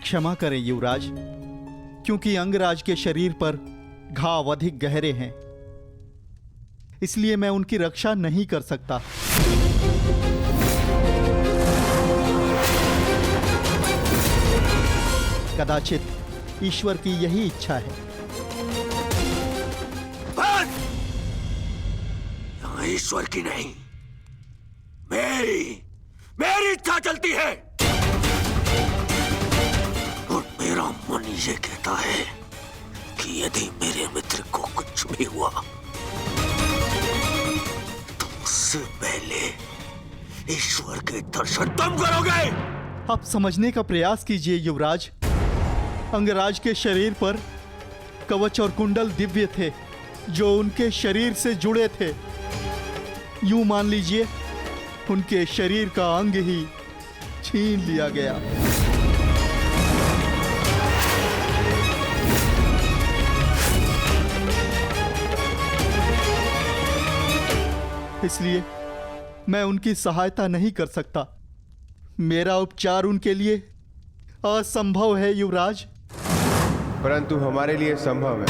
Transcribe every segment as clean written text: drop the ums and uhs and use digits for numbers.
क्षमा करें युवराज, क्योंकि अंगराज के शरीर पर घाव अधिक गहरे हैं, इसलिए मैं उनकी रक्षा नहीं कर सकता। कदाचित ईश्वर की यही इच्छा है। यहाँ ईश्वर की नहीं, मेरी इच्छा चलती है। और मेरा मन ये कहता है कि यदि मेरे मित्र को कुछ भी हुआ तो उससे पहले ईश्वर के दर्शन तुम करोगे। आप समझने का प्रयास कीजिए युवराज। अंगराज के शरीर पर कवच और कुंडल दिव्य थे जो उनके शरीर से जुड़े थे। यूं मान लीजिए उनके शरीर का अंग ही छीन लिया गया। इसलिए मैं उनकी सहायता नहीं कर सकता। मेरा उपचार उनके लिए असंभव है युवराज। परंतु हमारे लिए संभव है।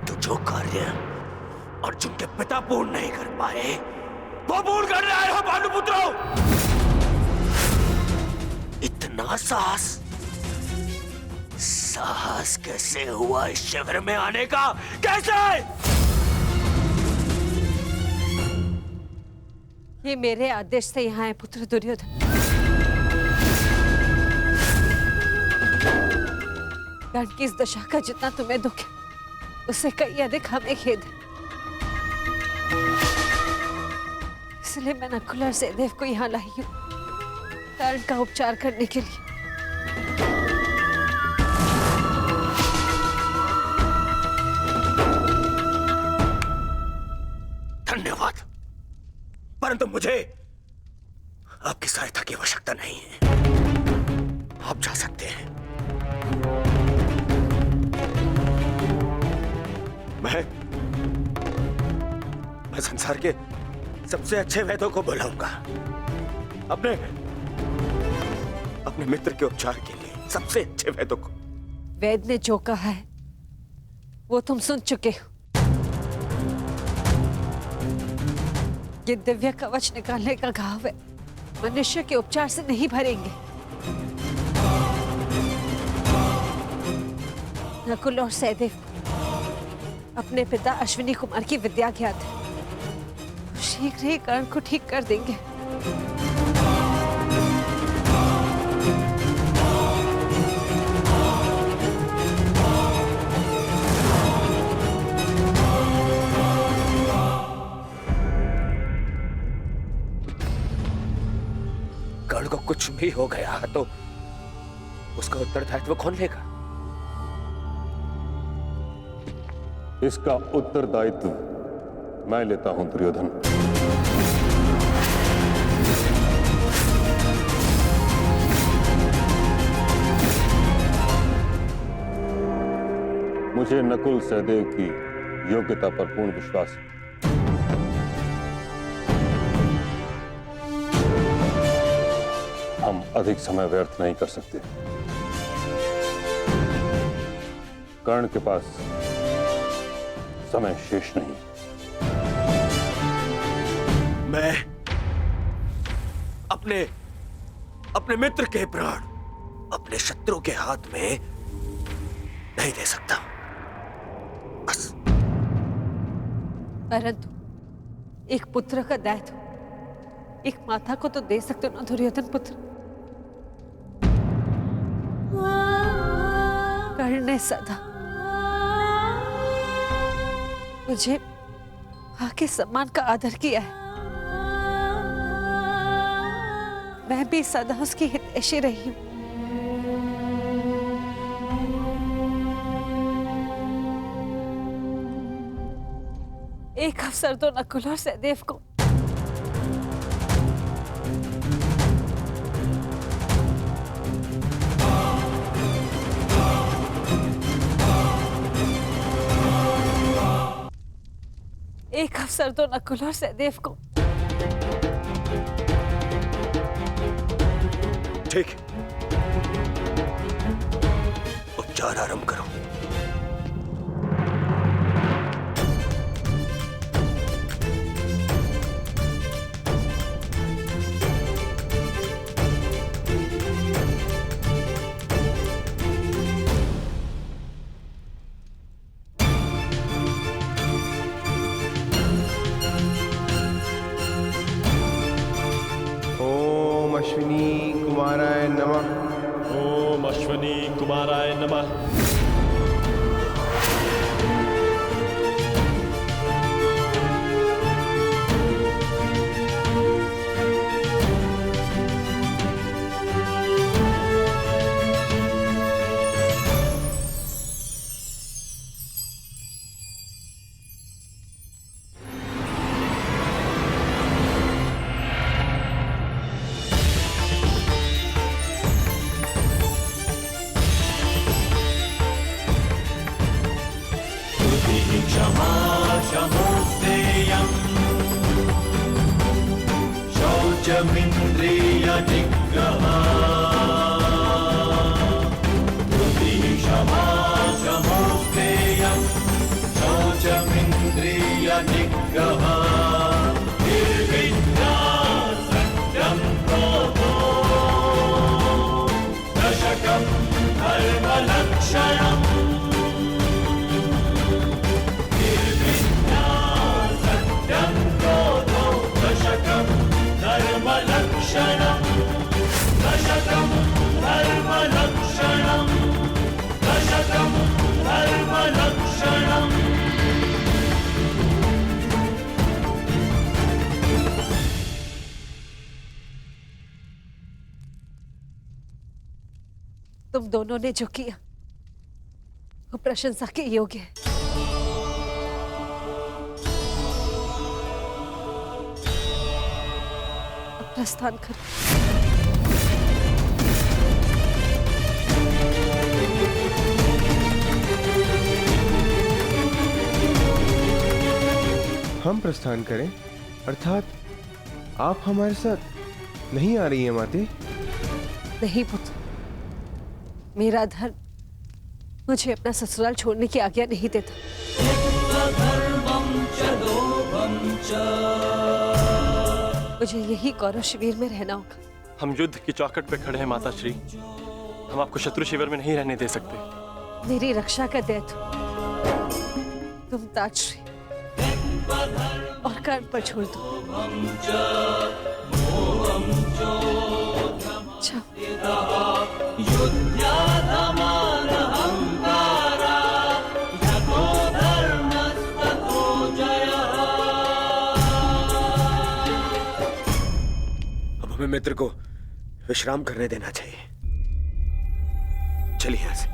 तो जो कार्य अर्जुन के पिता पूर्ण नहीं कर पाए वो पूर्ण कर रहे हो भानुपुत्रों। इतना साहस कैसे हुआ इस शिविर में आने का? कैसे? ये मेरे आदेश से यहाँ है पुत्र दुर्योधन। कर्ण की इस दशा का जितना तुम्हें दुख है उससे कई अधिक हमें खेद है। इसलिए मैं नकुल और सहदेव को यहाँ लाई हूँ कर्ण का उपचार करने के लिए। धन्यवाद, परंतु मुझे आपकी सहायता की आवश्यकता नहीं है। आप जा सकते हैं। मैं संसार के सबसे अच्छे वैद्यों को बुलाऊंगा अपने मित्र के उपचार के लिए, सबसे अच्छे वैद्यों को। वैद्य ने जो कहा है वो तुम सुन चुके हो। ये दिव्य कवच निकालने का घाव है, मनुष्य के उपचार से नहीं भरेंगे। नकुल और सहदेव अपने पिता अश्विनी कुमार की विद्या ज्ञात है, शीघ्र ही कर्ण को ठीक कर देंगे। कर्ण को कुछ भी हो गया तो उसका उत्तरदायित्व कौन लेगा? इसका उत्तरदायित्व मैं लेता हूं दुर्योधन। मुझे नकुल सहदेव की योग्यता पर पूर्ण विश्वास है। हम अधिक समय व्यर्थ नहीं कर सकते। कर्ण के पास समय शेष नहीं। मैं अपने मित्र के प्राण अपने शत्रु के हाथ में नहीं दे सकता, बस। परंतु एक पुत्र का दायित्व एक माता को तो दे सकते हो ना दुर्योधन पुत्र। कर्ण ने सदा मुझे मां के सम्मान का आदर किया है। मैं भी सदा उसकी हितैषी रही हूं। एक अवसर तो नकुल और सहदेव को एक अवसर दो नकुल और सहदेव को। ठीक, उपचार आरंभ करो। ओम अश्विनी कुमाराय नमः। ओम अश्विनी कुमाराय नमः। तुम दोनों ने जो किया वो प्रशंसा के योग्य है। अब प्रस्थान करो। हम प्रस्थान करें, अर्थात आप हमारे साथ नहीं आ रही हैं माते? नहीं पुत्र, मेरा धर्म मुझे अपना ससुराल छोड़ने की आज्ञा नहीं देता। मुझे यही कौरव शिविर में रहना होगा। हम युद्ध की चौखट पे खड़े हैं माता श्री। हम आपको शत्रु शिविर में नहीं रहने दे सकते। मेरी रक्षा का दायित्व तुम ताजश्री और कर्ण पर छोड़ दो। अब हमें मित्र को विश्राम करने देना चाहिए। चलिए यहां से।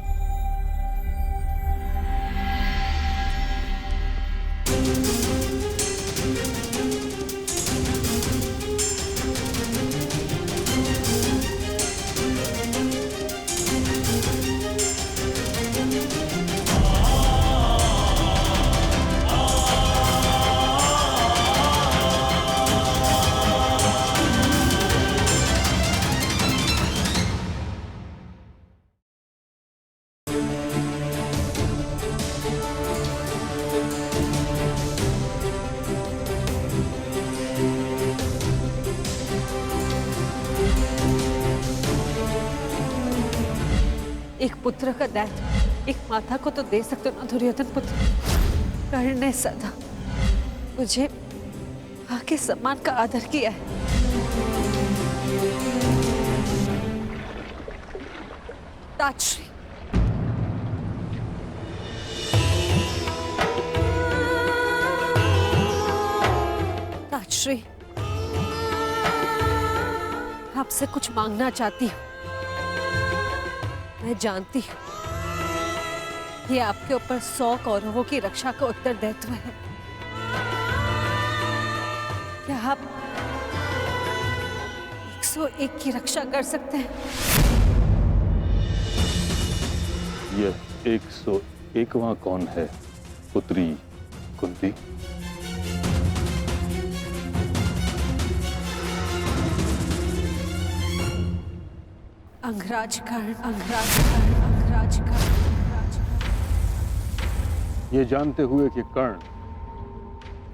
एक पुत्र का दायित्व एक माता को तो दे सकते हो ना दुर्योधन पुत्र। कर्ण ने सदा मुझे आके सम्मान का आदर किया है। ताजश्री, ताजश्री, आपसे कुछ मांगना चाहती हूँ। मैं जानती हूँ ये आपके ऊपर 100 कौरवों की रक्षा का उत्तरदायित्व है। क्या आप 101 की रक्षा कर सकते हैं? यह 101वां कौन है पुत्री कुंती? अंगराज कर्ण, अंगराज कर्ण, अंगराज कर्ण, अंगराज कर्ण। ये जानते हुए कि कर्ण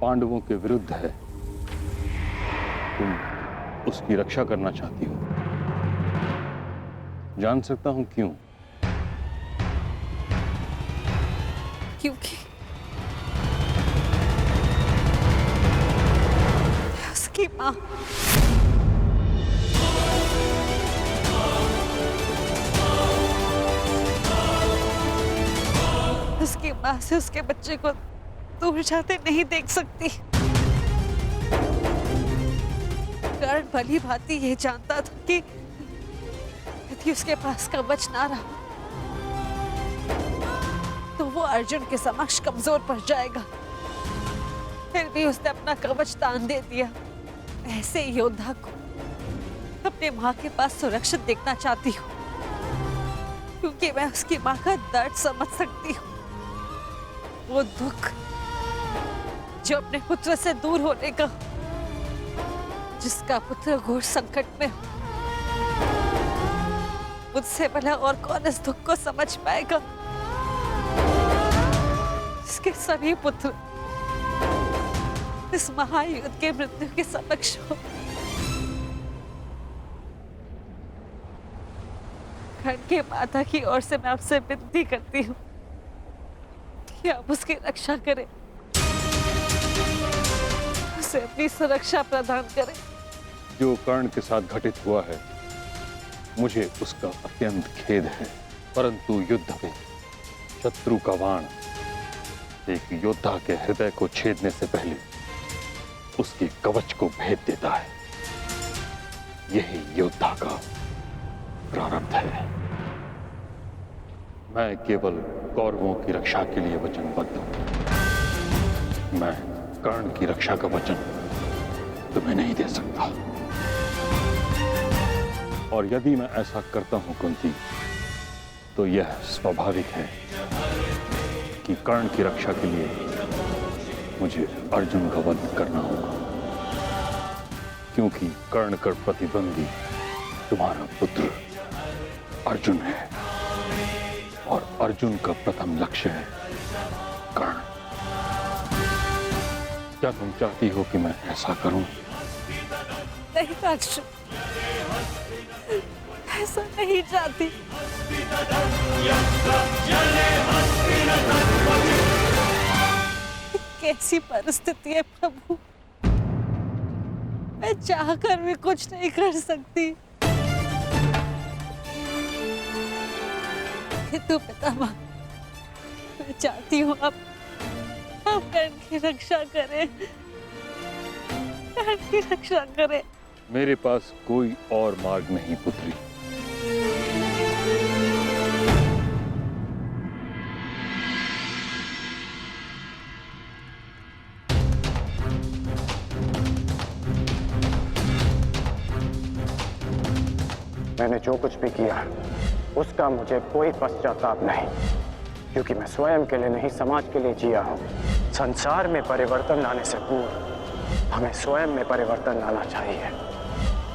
पांडवों के विरुद्ध है, तुम उसकी रक्षा करना चाहती हो। जान सकता हूं क्यों? क्योंकि उसकी माँ से उसके बच्चे को दूर जाते नहीं देख सकती। कर्ण भली भांति ये जानता था कि यदि उसके पास कवच ना रहा तो वो अर्जुन के समक्ष कमजोर पड़ जाएगा। फिर भी उसने अपना कवच दान दे दिया। ऐसे योद्धा को अपने माँ के पास सुरक्षित देखना चाहती हूँ, क्योंकि मैं उसकी माँ का दर्द समझ सकती हूँ। वो दुख जो अपने पुत्र से दूर होने का, जिसका पुत्र घोर संकट में हो, मुझसे भला और कौन इस दुख को समझ पाएगा? जिसके सभी पुत्र इस महायुद्ध के मृत्यु के समक्ष हो। कर्ण के माता की ओर से मैं आपसे विनती करती हूँ कि आप उसकी रक्षा करें, उसे अपनी सुरक्षा प्रदान करें। जो कर्ण के साथ घटित हुआ है, मुझे उसका अत्यंत खेद है, परंतु युद्ध में शत्रु का बाण एक योद्धा के हृदय को छेदने से पहले उसके कवच को भेद देता है। यही योद्धा का प्रारब्ध है। मैं केवल कौरवों की रक्षा के लिए वचनबद्ध हूं। मैं कर्ण की रक्षा का वचन तुम्हें नहीं दे सकता। और यदि मैं ऐसा करता हूं कुंती, तो यह स्वाभाविक है कि कर्ण की रक्षा के लिए मुझे अर्जुन का वध करना होगा, क्योंकि कर्ण का प्रतिद्वंदी तुम्हारा पुत्र अर्जुन है, और अर्जुन का प्रथम लक्ष्य है कर्ण। क्या तुम चाहती हो कि मैं ऐसा करूं? नहीं अर्जुन, ऐसा नहीं चाहती। कैसी परिस्थिति है प्रभु, मैं चाहकर भी कुछ नहीं कर सकती। किंतु पितामह, मैं चाहती हूँ आप कर्ण की रक्षा करें, कर्ण की रक्षा करें। मेरे पास कोई और मार्ग नहीं पुत्री। मैंने जो कुछ भी किया उसका मुझे कोई पश्चाताप नहीं, क्योंकि मैं स्वयं के लिए नहीं समाज के लिए जिया हूँ। संसार में परिवर्तन लाने से पूर्व हमें स्वयं में परिवर्तन लाना चाहिए,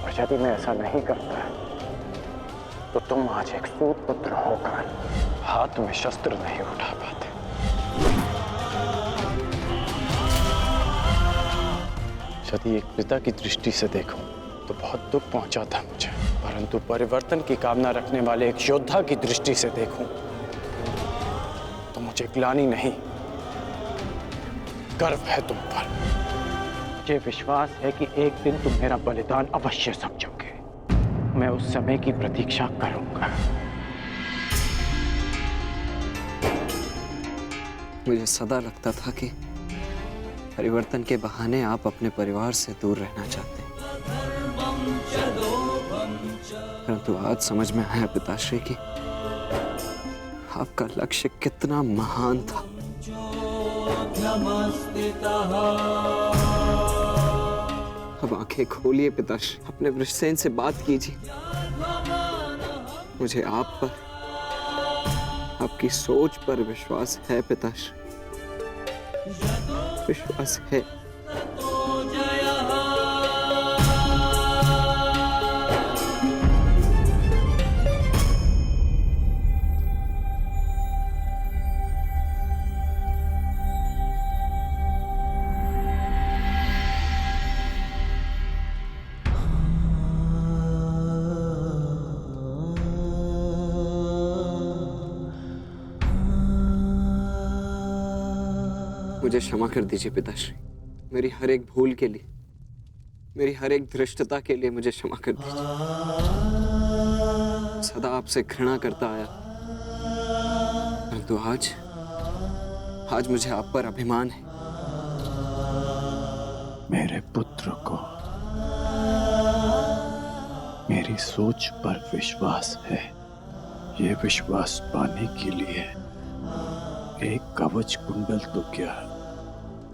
और यदि मैं ऐसा नहीं करता तो तुम आज एक सूत पुत्र होकर हाथ में शस्त्र नहीं उठा पाते। यदि एक पिता की दृष्टि से देखूं तो बहुत दुख पहुंचा था मुझे, परंतु परिवर्तन की कामना रखने वाले एक योद्धा की दृष्टि से देखूं तो मुझे ग्लानि नहीं, गर्व है तुम पर। मुझे विश्वास है कि एक दिन तुम मेरा बलिदान अवश्य समझोगे। मैं उस समय की प्रतीक्षा करूंगा। मुझे सदा लगता था कि परिवर्तन के बहाने आप अपने परिवार से दूर रहना चाहते हैं, परंतु आज समझ में आया पिताश्री कि आपका लक्ष्य कितना महान था। अब आंखें खोलिए पिताश्री, अपने वृषसेन से बात कीजिए। मुझे आप पर, आपकी सोच पर विश्वास है पिताश्री, विश्वास है। मुझे क्षमा कर दीजिए पिताश्री। मेरी हर एक भूल के लिए, मेरी हर एक धृष्टता के लिए मुझे क्षमा कर दीजिए। सदा आपसे घृणा करता आया, परंतु आज मुझे आप पर अभिमान है। मेरे पुत्र को मेरी सोच पर विश्वास है। ये विश्वास पाने के लिए एक कवच कुंडल तो क्या,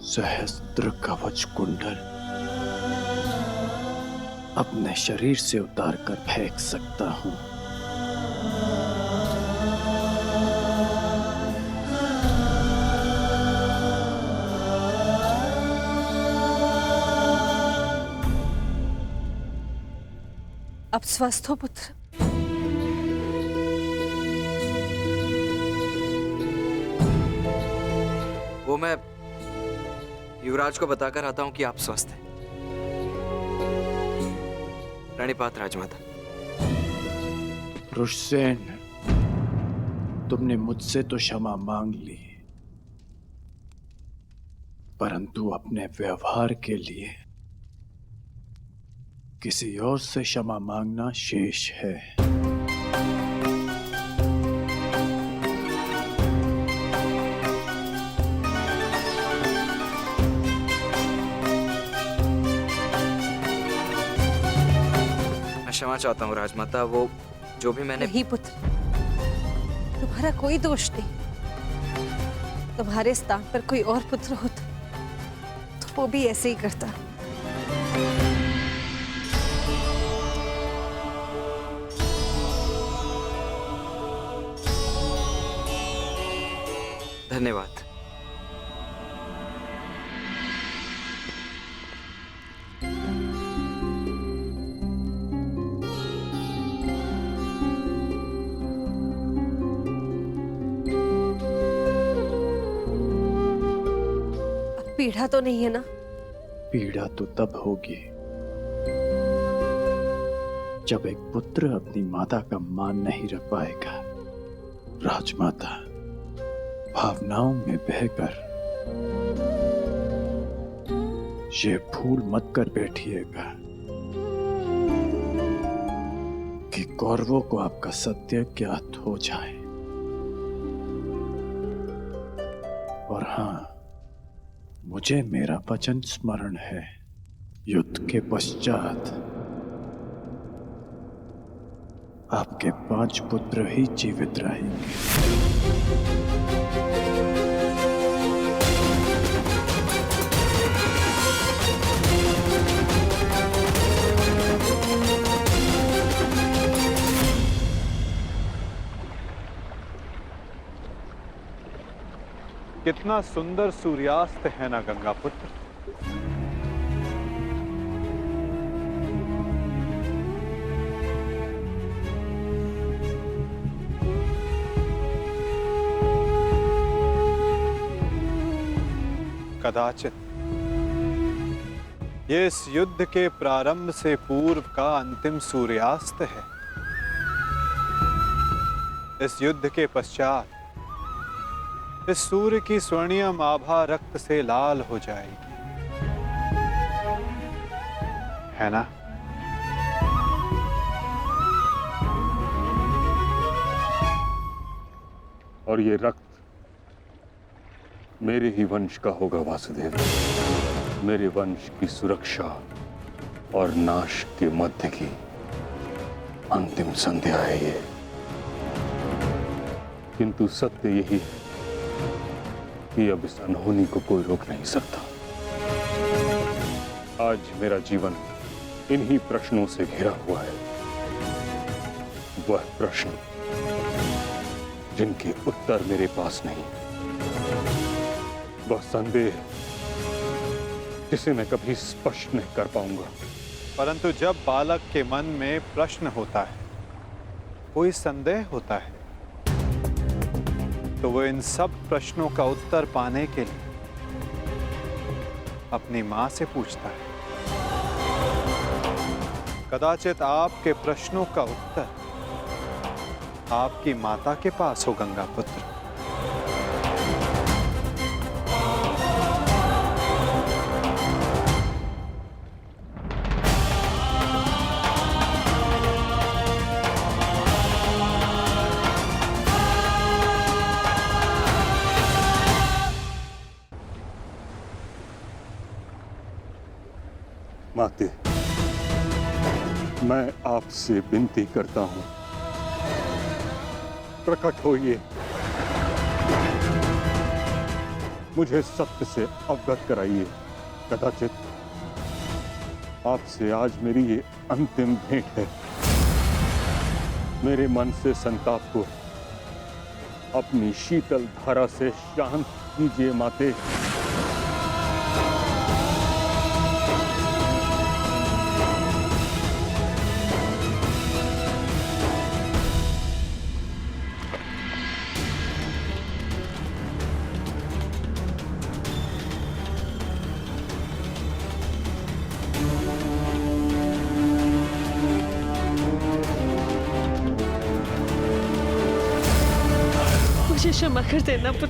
सहस्त्र कवच कुंडल अपने शरीर से उतार कर फेंक सकता हूं। अब स्वस्थ हो पुत्र? वो मैं युवराज को बताकर आता हूं कि आप स्वस्थ हैं। प्रणिपात राजमाता। रुषसेन, तुमने मुझसे तो क्षमा मांग ली, परंतु अपने व्यवहार के लिए किसी और से क्षमा मांगना शेष है। क्षमा चाहता हूँ राजमाता, वो जो भी मैंने। नहीं पुत्र, तुम्हारा कोई दोष नहीं। तुम्हारे स्थान पर कोई और पुत्र होता तो वो भी ऐसे ही करता। धन्यवाद। पीड़ा तो नहीं है ना? पीड़ा तो तब होगी जब एक पुत्र अपनी माता का मान नहीं रख पाएगा। राजमाता, भावनाओं में बहकर ये भूल मत कर बैठिएगा कि कौरवों को आपका सत्य ज्ञात हो जाए। और हां, मुझे मेरा वचन स्मरण है, युद्ध के पश्चात आपके 5 पुत्र ही जीवित रहेंगे। कितना सुंदर सूर्यास्त है ना गंगा पुत्र। कदाचित ये इस युद्ध के प्रारंभ से पूर्व का अंतिम सूर्यास्त है। इस युद्ध के पश्चात इस सूर्य की स्वर्णिम आभा रक्त से लाल हो जाएगी, है ना? और ये रक्त मेरे ही वंश का होगा वासुदेव। मेरे वंश की सुरक्षा और नाश के मध्य की अंतिम संध्या है ये। किंतु सत्य यही है कि अब इस अनहोनी को कोई रोक नहीं सकता। आज मेरा जीवन इन्हीं प्रश्नों से घिरा हुआ है। वह प्रश्न जिनके उत्तर मेरे पास नहीं, वह संदेह जिसे मैं कभी स्पष्ट नहीं कर पाऊंगा। परंतु जब बालक के मन में प्रश्न होता है, कोई संदेह होता है, तो वो इन सब प्रश्नों का उत्तर पाने के लिए अपनी मां से पूछता है। कदाचित आपके प्रश्नों का उत्तर आपकी माता के पास हो गंगा पुत्र। माते, मैं आपसे विनती करता हूं, प्रकट होइए, मुझे सत्य से अवगत कराइए। कदाचित आपसे आज मेरी ये अंतिम भेंट है। मेरे मन से संताप को अपनी शीतल धारा से शांत कीजिए माते। मुझे क्षमा कर देना पुत्र।